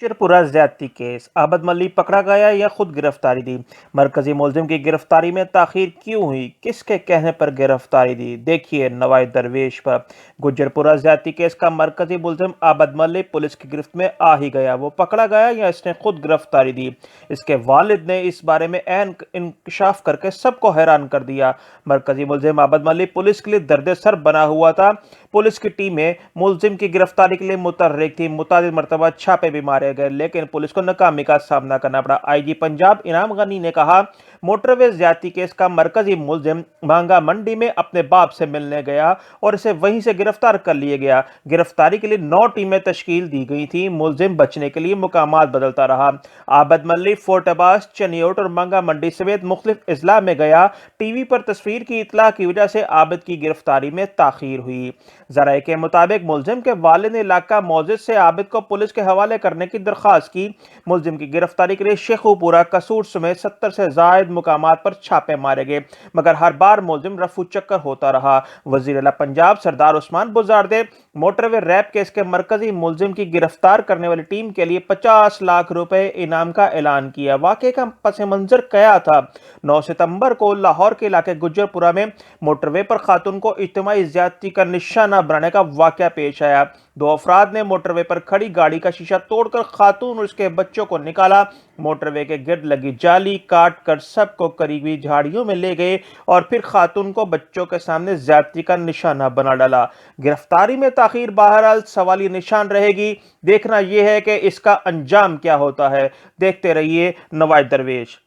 चिरपुरा ज्यादती केस आबद मल्ली पकड़ा गया या खुद गिरफ्तारी दी। मरकजी मुलजिम की गिरफ्तारी में ताखीर क्यों हुई, किसके कहने पर गिरफ्तारी दी, देखिए नवाज दरवेश पर। गुजरपुरा ज्यादती केस का मरकजी मुलजिम आबद मल्ली पुलिस की गिरफ्त में आ ही गया। वो पकड़ा गया या इसने खुद गिरफ्तारी दी, इसके वालिद ने इस बारे में ऐन इंकशाफ करके सबको हैरान कर दिया। मरकजी मुलजिम आबद मल्ली पुलिस के लिए दर्द सर बना हुआ था। पुलिस की टीमें मुलजिम की गिरफ्तारी के लिए मुतहर्रिक थी। मुतादिद मरतबा छापे भी मारे गए, लेकिन पुलिस को नाकामी का सामना करना पड़ा। आईजी पंजाब इनाम गनी ने कहा, मोटरवे ज्यादती केस का मरकजी मुलजिम भांगा मंडी में अपने बाप से मिलने गया और इसे वहीं से गिरफ्तार कर लिया गया। गिरफ्तारी के लिए 9 टीमें तश्कील दी गई थी। मुलजिम बचने के लिए मुकामात बदलता रहा। आबद मल्ली फोर्ट अब्बास, चनियोट और मांगा मंडी समेत मुख्तलिफ अजला में गया। टीवी पर तस्वीर की इतला की वजह से आबद की गिरफ्तारी में ताखीर हुई। जराये के मुताबिक मुलजिम के वालिद ने इलाका मौजिद से आबिद को पुलिस के हवाले करने की दरख्वास्त की। मुलजिम की गिरफ्तारी के लिए शेखुपुरा, कसूर समेत 70 से जायद मुकामात पर छापे मारे गए, मगर हर बार मुलजिम रफू चक्कर होता रहा। वजीर आला पंजाब सरदार उस्मान बुज़ारदे मोटरवे रैप केस के मरकजी मुलजिम की गिरफ्तार करने वाली टीम के लिए 50 लाख रुपए इनाम का ऐलान किया। वाकई का पस मंजर क्या था? 9 सितंबर को लाहौर के इलाके गुजरपुरा में मोटरवे पर खातून को इज्तिमाई ज्यादती का निशाना बनाने का वाकया पेश आया। 2 अफराद ने मोटरवे पर खड़ी गाड़ी का शीशा तोड़कर खातून और उसके बच्चों को निकाला। मोटरवे के गिर्द लगी जाली काट कर सबको करीबी झाड़ियों में ले गए और फिर खातून को बच्चों के सामने ज्यादती का निशाना बना डाला। गिरफ्तारी में ताखीर बहरहाल सवाली निशान रहेगी। देखना यह है कि इसका अंजाम क्या होता है। देखते रहिए नवाज दरवेश।